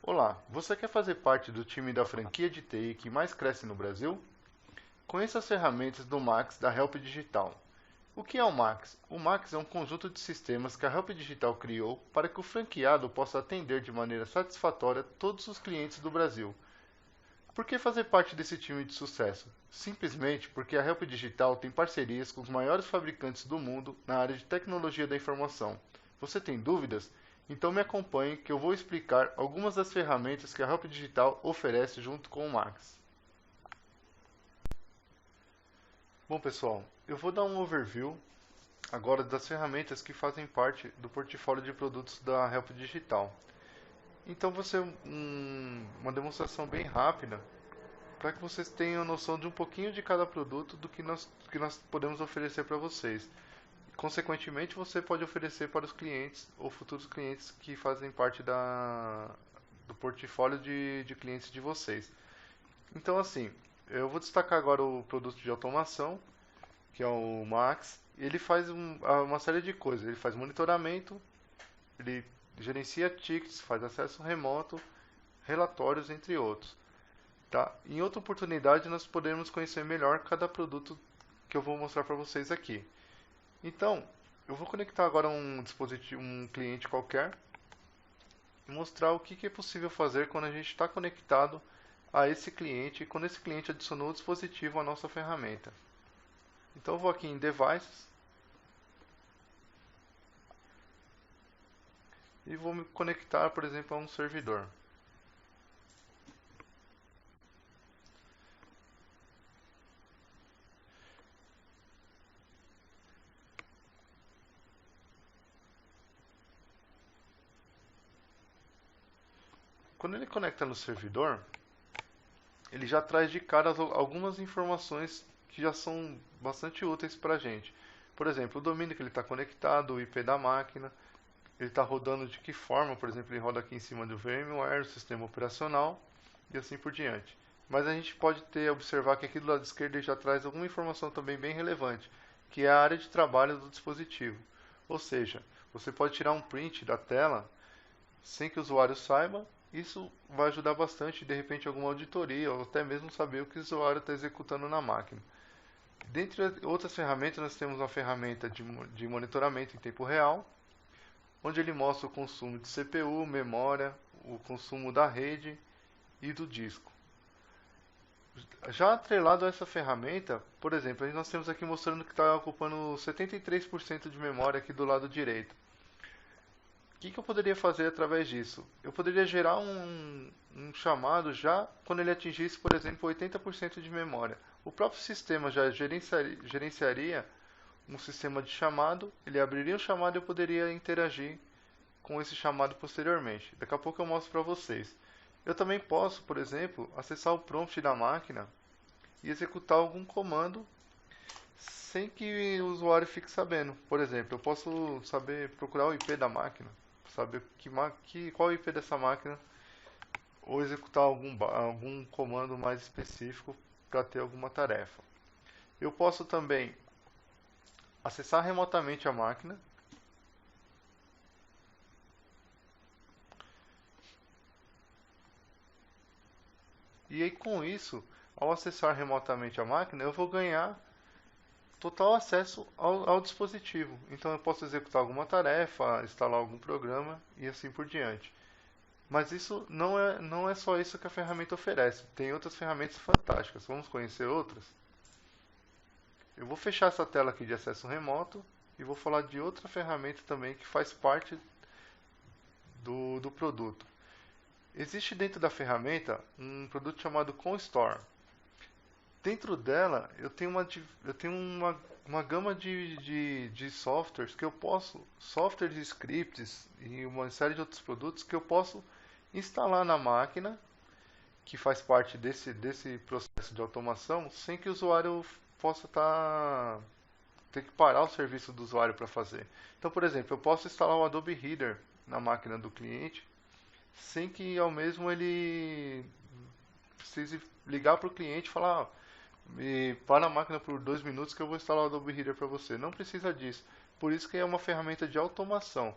Olá, você quer fazer parte do time da franquia de TI que mais cresce no Brasil? Conheça as ferramentas do Max da Help Digital. O que é o Max? O Max é um conjunto de sistemas que a Help Digital criou para que o franqueado possa atender de maneira satisfatória todos os clientes do Brasil. Por que fazer parte desse time de sucesso? Simplesmente porque a Help Digital tem parcerias com os maiores fabricantes do mundo na área de tecnologia da informação. Você tem dúvidas? Então me acompanhe que eu vou explicar algumas das ferramentas que a Help Digital oferece junto com o Max. Bom pessoal, eu vou dar um overview agora das ferramentas que fazem parte do portfólio de produtos da Help Digital. Então vou ser uma demonstração bem rápida para que vocês tenham noção de um pouquinho de cada produto do que nós podemos oferecer para vocês. Consequentemente, você pode oferecer para os clientes ou futuros clientes que fazem parte do portfólio de clientes de vocês. Então, assim, eu vou destacar agora o produto de automação, que é o Max. Ele faz uma série de coisas. Ele faz monitoramento, ele gerencia tickets, faz acesso remoto, relatórios, entre outros. Tá? Em outra oportunidade, nós podemos conhecer melhor cada produto que eu vou mostrar para vocês aqui. Então, eu vou conectar agora um dispositivo, um cliente qualquer e mostrar o que é possível fazer quando a gente está conectado a esse cliente, quando esse cliente adicionou o dispositivo à nossa ferramenta. Então, eu vou aqui em Devices e vou me conectar, por exemplo, a um servidor. Quando ele conecta no servidor, ele já traz de cara algumas informações que já são bastante úteis para a gente. Por exemplo, o domínio que ele está conectado, o IP da máquina, ele está rodando de que forma, por exemplo, ele roda aqui em cima do VMware, o sistema operacional e assim por diante. Mas a gente pode observar que aqui do lado esquerdo ele já traz alguma informação também bem relevante, que é a área de trabalho do dispositivo. Ou seja, você pode tirar um print da tela sem que o usuário saiba. Isso vai ajudar bastante, de repente, alguma auditoria ou até mesmo saber o que o usuário está executando na máquina. Dentre outras ferramentas, nós temos uma ferramenta de monitoramento em tempo real, onde ele mostra o consumo de CPU, memória, o consumo da rede e do disco. Já atrelado a essa ferramenta, por exemplo, nós temos aqui mostrando que está ocupando 73% de memória aqui do lado direito. O que eu poderia fazer através disso? Eu poderia gerar um chamado já quando ele atingisse, por exemplo, 80% de memória. O próprio sistema já gerenciaria um sistema de chamado, ele abriria um chamado e eu poderia interagir com esse chamado posteriormente. Daqui a pouco eu mostro para vocês. Eu também posso, por exemplo, acessar o prompt da máquina e executar algum comando sem que o usuário fique sabendo. Por exemplo, eu posso saber procurar o IP da máquina, saber qual é o IP dessa máquina, ou executar algum comando mais específico para ter alguma tarefa. Eu posso também acessar remotamente a máquina e aí com isso, ao acessar remotamente a máquina, eu vou ganhar total acesso ao dispositivo. Então eu posso executar alguma tarefa, instalar algum programa e assim por diante. Mas isso não é só isso que a ferramenta oferece. Tem outras ferramentas fantásticas. Vamos conhecer outras? Eu vou fechar essa tela aqui de acesso remoto e vou falar de outra ferramenta também que faz parte do produto. Existe dentro da ferramenta um produto chamado ConStore. Dentro dela eu tenho uma gama de softwares que eu posso, softwares, scripts e uma série de outros produtos que eu posso instalar na máquina, que faz parte desse processo de automação, sem que o usuário possa ter que parar o serviço do usuário para fazer. Então, por exemplo, eu posso instalar o Adobe Reader na máquina do cliente, sem que ao mesmo ele precise ligar para o cliente e falar: me para a máquina por 2 minutos que eu vou instalar o Adobe Reader para você. Não precisa disso. Por isso que é uma ferramenta de automação.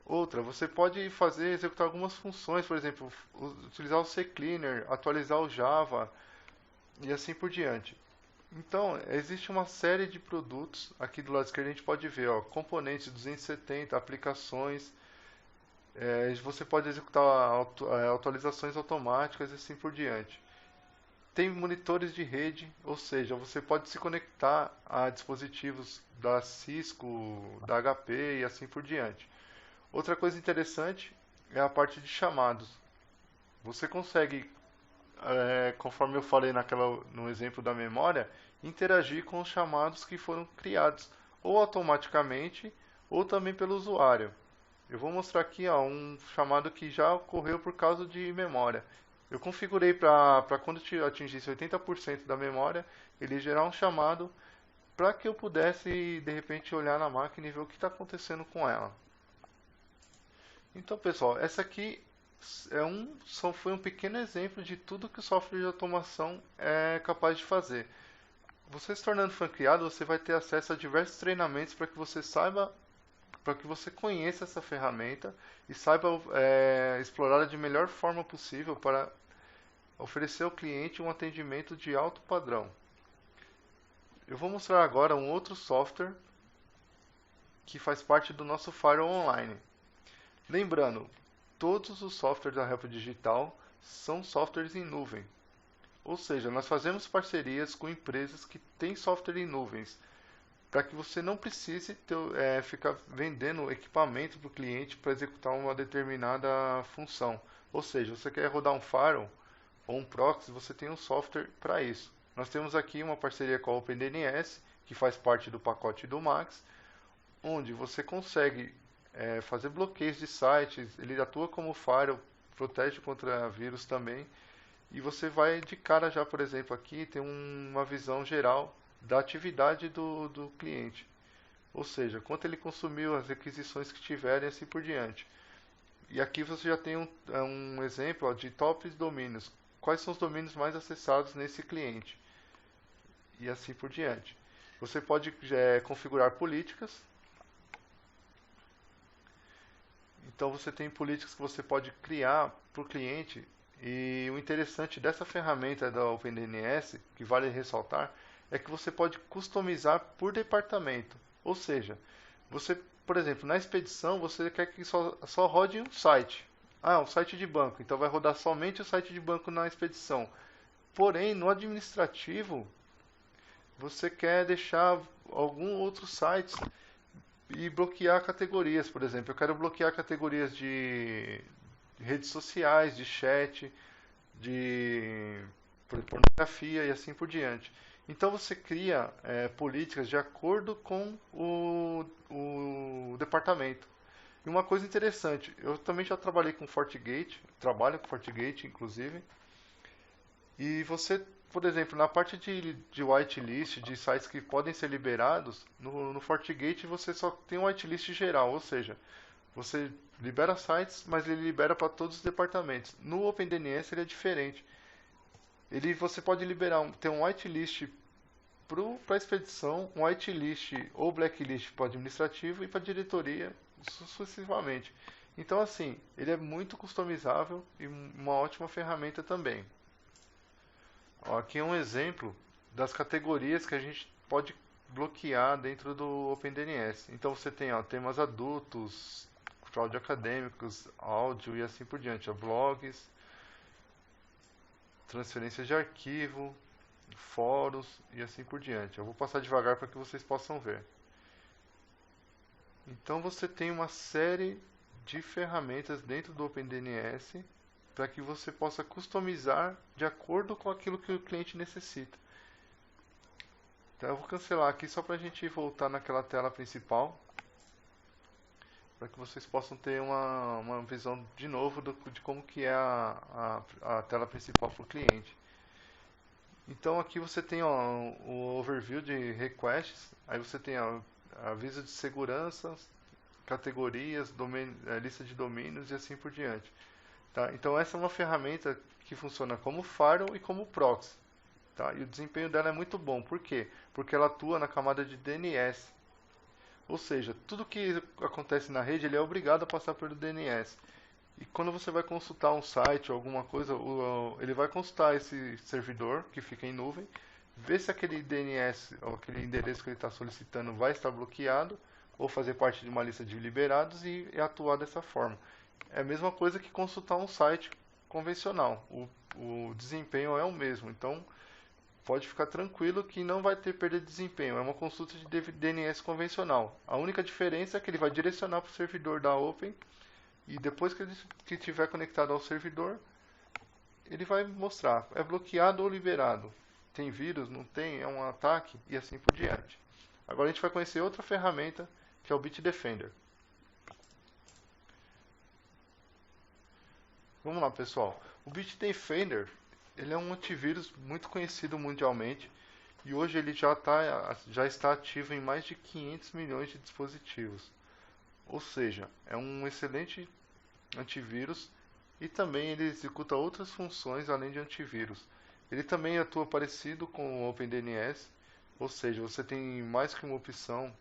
Outra, você pode fazer, executar algumas funções, por exemplo, utilizar o CCleaner, atualizar o Java e assim por diante. Então, existe uma série de produtos aqui do lado esquerdo, a gente pode ver, ó, componentes 270, aplicações, você pode executar atualizações automáticas e assim por diante. Tem monitores de rede, ou seja, você pode se conectar a dispositivos da Cisco, da HP e assim por diante. Outra coisa interessante é a parte de chamados. Você consegue, conforme eu falei no exemplo da memória, interagir com os chamados que foram criados, ou automaticamente, ou também pelo usuário. Eu vou mostrar aqui um chamado que já ocorreu por causa de memória. Eu configurei para quando atingisse 80% da memória, ele gerar um chamado para que eu pudesse de repente olhar na máquina e ver o que está acontecendo com ela. Então, pessoal, essa aqui só foi um pequeno exemplo de tudo que o software de automação é capaz de fazer. Você se tornando franqueado, você vai ter acesso a diversos treinamentos para que você saiba, para que você conheça essa ferramenta e saiba explorá-la de melhor forma possível para oferecer ao cliente um atendimento de alto padrão. Eu vou mostrar agora um outro software que faz parte do nosso Firewall Online. Lembrando, todos os softwares da Help Digital são softwares em nuvem. Ou seja, nós fazemos parcerias com empresas que têm software em nuvens, para que você não precise ficar vendendo equipamento para o cliente para executar uma determinada função. Ou seja, você quer rodar um firewall ou um proxy, você tem um software para isso. Nós temos aqui uma parceria com a OpenDNS, que faz parte do pacote do Max, onde você consegue fazer bloqueios de sites, ele atua como firewall, protege contra vírus também, e você vai de cara já, por exemplo, aqui tem uma visão geral da atividade do cliente. Ou seja, quanto ele consumiu, as requisições que tiverem, assim por diante. E aqui você já tem um exemplo de tops domínios. Quais são os domínios mais acessados nesse cliente? E assim por diante. Você pode configurar políticas. Então você tem políticas que você pode criar para o cliente. E o interessante dessa ferramenta da OpenDNS, que vale ressaltar, é que você pode customizar por departamento. Ou seja, você, por exemplo, na expedição você quer que só rode um site. Ah, um site de banco. Então vai rodar somente o site de banco na expedição. Porém, no administrativo, você quer deixar algum outro site e bloquear categorias, por exemplo. Eu quero bloquear categorias de redes sociais, de chat, de pornografia e assim por diante. Então você cria políticas de acordo com o departamento. E uma coisa interessante, eu também já trabalhei com FortiGate, trabalho com FortiGate inclusive, e você, por exemplo, na parte de whitelist, de sites que podem ser liberados, no FortiGate você só tem um whitelist geral, ou seja, você libera sites, mas ele libera para todos os departamentos. No OpenDNS ele é diferente. Você pode ter um whitelist para a expedição, um whitelist ou blacklist para o administrativo e para a diretoria, sucessivamente. Então, assim, ele é muito customizável e uma ótima ferramenta também. Ó, aqui é um exemplo das categorias que a gente pode bloquear dentro do OpenDNS. Então você tem temas adultos, fraude acadêmicos, áudio e assim por diante, blogs, transferência de arquivo, fóruns e assim por diante. Eu vou passar devagar para que vocês possam ver. Então você tem uma série de ferramentas dentro do OpenDNS para que você possa customizar de acordo com aquilo que o cliente necessita. Então eu vou cancelar aqui só para a gente voltar naquela tela principal, para que vocês possam ter uma visão de novo de como que é a tela principal para o cliente. Então aqui você tem o overview de requests, aí você tem aviso de segurança, categorias, lista de domínios e assim por diante. Tá? Então essa é uma ferramenta que funciona como firewall e como proxy. Tá? E o desempenho dela é muito bom. Por quê? Porque ela atua na camada de DNS. Ou seja, tudo que acontece na rede ele é obrigado a passar pelo DNS. E quando você vai consultar um site ou alguma coisa, ele vai consultar esse servidor que fica em nuvem, ver se aquele DNS ou aquele endereço que ele está solicitando vai estar bloqueado ou fazer parte de uma lista de liberados e atuar dessa forma. É a mesma coisa que consultar um site convencional. O desempenho é o mesmo. Então, pode ficar tranquilo que não vai ter perda de desempenho. É uma consulta de DNS convencional. A única diferença é que ele vai direcionar para o servidor da Open e depois que ele estiver conectado ao servidor, ele vai mostrar, é bloqueado ou liberado. Tem vírus, não tem, é um ataque e assim por diante. Agora a gente vai conhecer outra ferramenta que é o Bitdefender. Vamos lá, pessoal. O Bitdefender, ele é um antivírus muito conhecido mundialmente e hoje ele já está ativo em mais de 500 milhões de dispositivos. Ou seja, é um excelente antivírus e também ele executa outras funções além de antivírus. Ele também atua parecido com o OpenDNS, ou seja, você tem mais que uma opção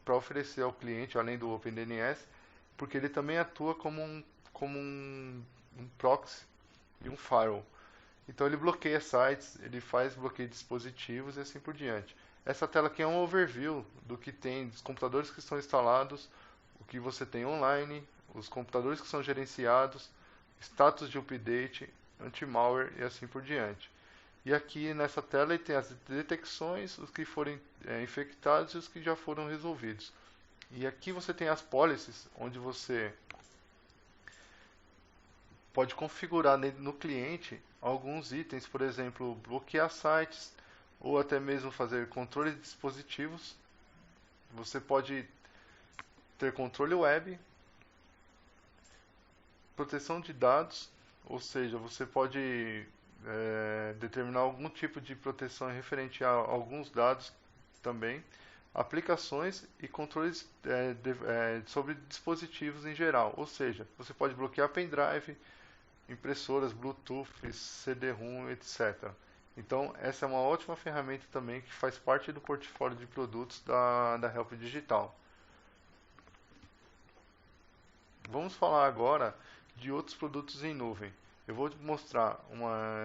para oferecer ao cliente além do OpenDNS, porque ele também atua como um proxy e um firewall. Então ele bloqueia sites, ele faz bloqueio de dispositivos e assim por diante. Essa tela aqui é um overview do que tem, dos computadores que estão instalados, o que você tem online, os computadores que são gerenciados, status de update, anti-malware e assim por diante. E aqui nessa tela tem as detecções, os que forem infectados e os que já foram resolvidos. E aqui você tem as policies, onde você pode configurar no cliente alguns itens, por exemplo, bloquear sites ou até mesmo fazer controle de dispositivos. Você pode ter controle web, proteção de dados, ou seja, você pode determinar algum tipo de proteção referente a alguns dados também, aplicações e controles sobre dispositivos em geral, ou seja, você pode bloquear pendrive, impressoras, Bluetooth, CD-ROM, etc. Então, essa é uma ótima ferramenta também que faz parte do portfólio de produtos da Help Digital. Vamos falar agora de outros produtos em nuvem. Eu vou mostrar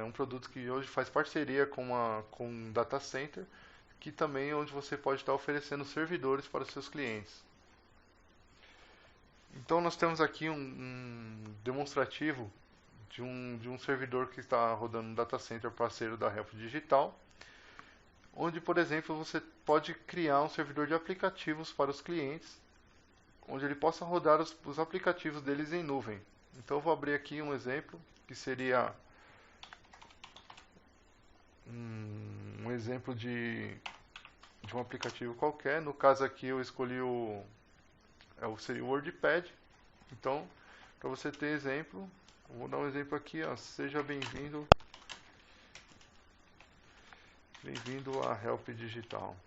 um produto que hoje faz parceria com um data center, que também é onde você pode estar oferecendo servidores para os seus clientes. Então nós temos aqui um demonstrativo de um servidor que está rodando um data center parceiro da Help Digital, onde, por exemplo, você pode criar um servidor de aplicativos para os clientes, onde ele possa rodar os aplicativos deles em nuvem. Então eu vou abrir aqui um exemplo, que seria um exemplo de um aplicativo qualquer. No caso aqui eu escolhi seria o WordPad. Então, para você ter exemplo, eu vou dar um exemplo aqui, ó, seja bem-vindo à Help Digital.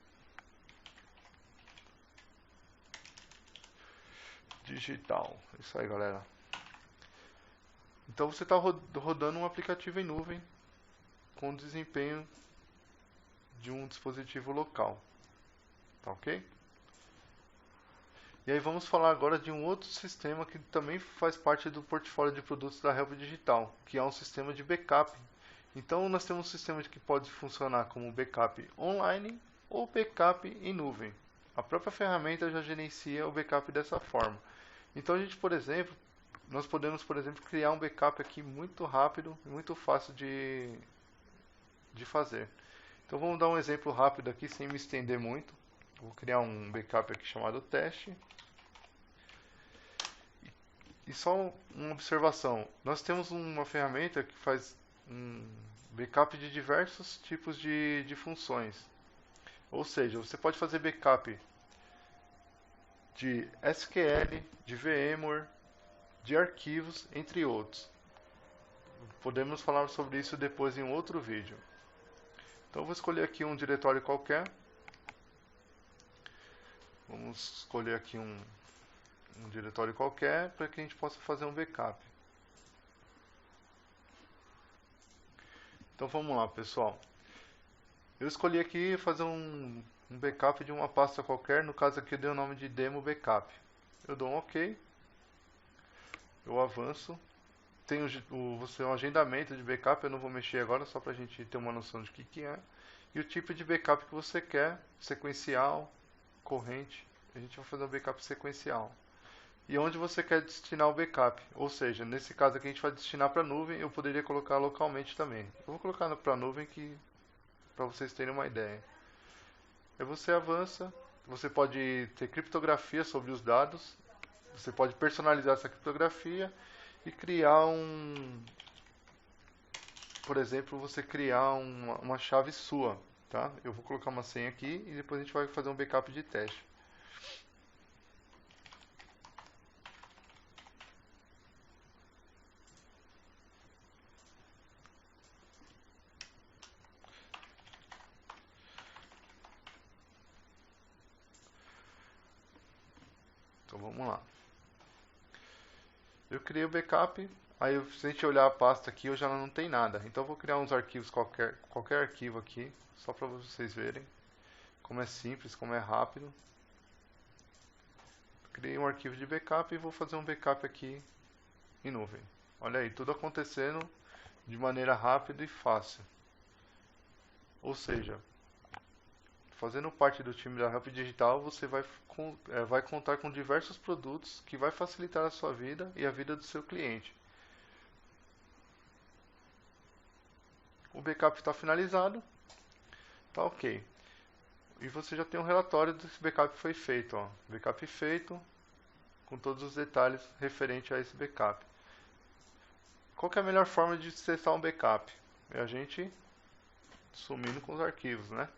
Isso aí, galera. Então você está rodando um aplicativo em nuvem com desempenho de um dispositivo local. Tá ok? E aí vamos falar agora de um outro sistema que também faz parte do portfólio de produtos da Help Digital, que é um sistema de backup. Então nós temos um sistema que pode funcionar como backup online ou backup em nuvem. A própria ferramenta já gerencia o backup dessa forma. Então a gente, por exemplo, nós podemos, por exemplo, criar um backup aqui muito rápido e muito fácil de fazer. Então vamos dar um exemplo rápido aqui, sem me estender muito. Vou criar um backup aqui chamado teste. E só uma observação, nós temos uma ferramenta que faz um backup de diversos tipos de funções. Ou seja, você pode fazer backup de SQL, de VMware, de arquivos, entre outros. Podemos falar sobre isso depois em um outro vídeo. Então eu vou escolher aqui um diretório qualquer. Vamos escolher aqui um diretório qualquer para que a gente possa fazer um backup. Então vamos lá, pessoal. Eu escolhi aqui fazer um um backup de uma pasta qualquer, no caso aqui eu dei o nome de demo backup. Eu dou um OK, eu avanço. Tem um agendamento de backup, eu não vou mexer agora, só para a gente ter uma noção de que é. E o tipo de backup que você quer, sequencial, corrente. A gente vai fazer um backup sequencial. E onde você quer destinar o backup. Ou seja, nesse caso aqui a gente vai destinar para a nuvem, eu poderia colocar localmente também. Eu vou colocar para a nuvem para vocês terem uma ideia. Aí você avança, você pode ter criptografia sobre os dados, você pode personalizar essa criptografia e criar por exemplo, você criar uma chave sua, tá? Eu vou colocar uma senha aqui e depois a gente vai fazer um backup de teste. Então vamos lá. Eu criei o backup, aí se a gente olhar a pasta aqui, eu já não tem nada. Então eu vou criar uns arquivos, qualquer arquivo aqui, só para vocês verem como é simples, como é rápido. Criei um arquivo de backup e vou fazer um backup aqui em nuvem. Olha aí, tudo acontecendo de maneira rápida e fácil. Ou seja, fazendo parte do time da Help Digital, você vai contar com diversos produtos que vai facilitar a sua vida e a vida do seu cliente. O backup está finalizado, tá ok. E você já tem um relatório desse backup que foi feito, ó. Backup feito, com todos os detalhes referentes a esse backup. Qual que é a melhor forma de acessar um backup? É a gente sumindo com os arquivos, né?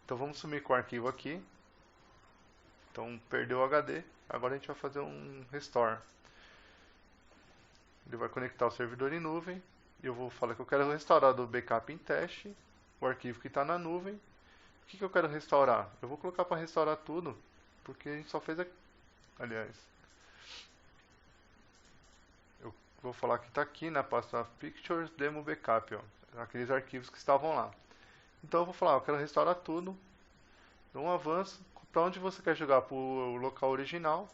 Então vamos sumir com o arquivo aqui. Então perdeu o HD, agora a gente vai fazer um restore. Ele vai conectar o servidor em nuvem. E eu vou falar que eu quero restaurar do backup em teste, o arquivo que está na nuvem. O que eu quero restaurar? Eu vou colocar para restaurar tudo, porque a gente só fez aqui. Aliás, eu vou falar que está aqui na pasta Pictures Demo Backup, ó, aqueles arquivos que estavam lá. Então eu vou falar, eu quero restaurar tudo, dou um avanço, para onde você quer jogar, para o local original,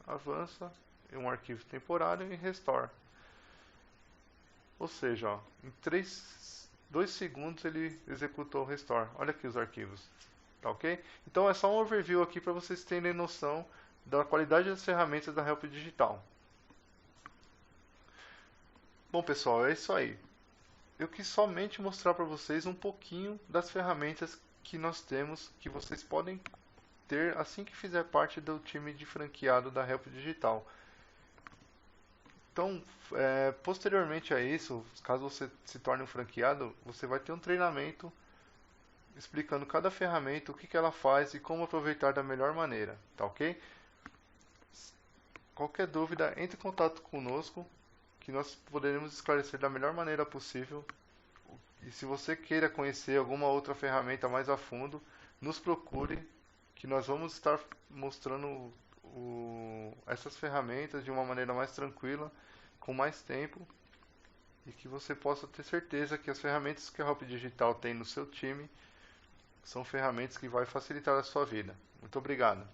avança, em um arquivo temporário e restore. Ou seja, ó, em 2 segundos ele executou o restore. Olha aqui os arquivos, tá ok? Então é só um overview aqui para vocês terem noção da qualidade das ferramentas da Help Digital. Bom pessoal, é isso aí. Eu quis somente mostrar para vocês um pouquinho das ferramentas que nós temos, que vocês podem ter assim que fizer parte do time de franqueado da Help Digital. Então, posteriormente a isso, caso você se torne um franqueado, você vai ter um treinamento explicando cada ferramenta, o que ela faz e como aproveitar da melhor maneira, tá ok? Qualquer dúvida, entre em contato conosco, que nós poderemos esclarecer da melhor maneira possível. E se você queira conhecer alguma outra ferramenta mais a fundo, nos procure, que nós vamos estar mostrando essas ferramentas de uma maneira mais tranquila, com mais tempo, e que você possa ter certeza que as ferramentas que a Help Digital tem no seu time são ferramentas que vai facilitar a sua vida. Muito obrigado.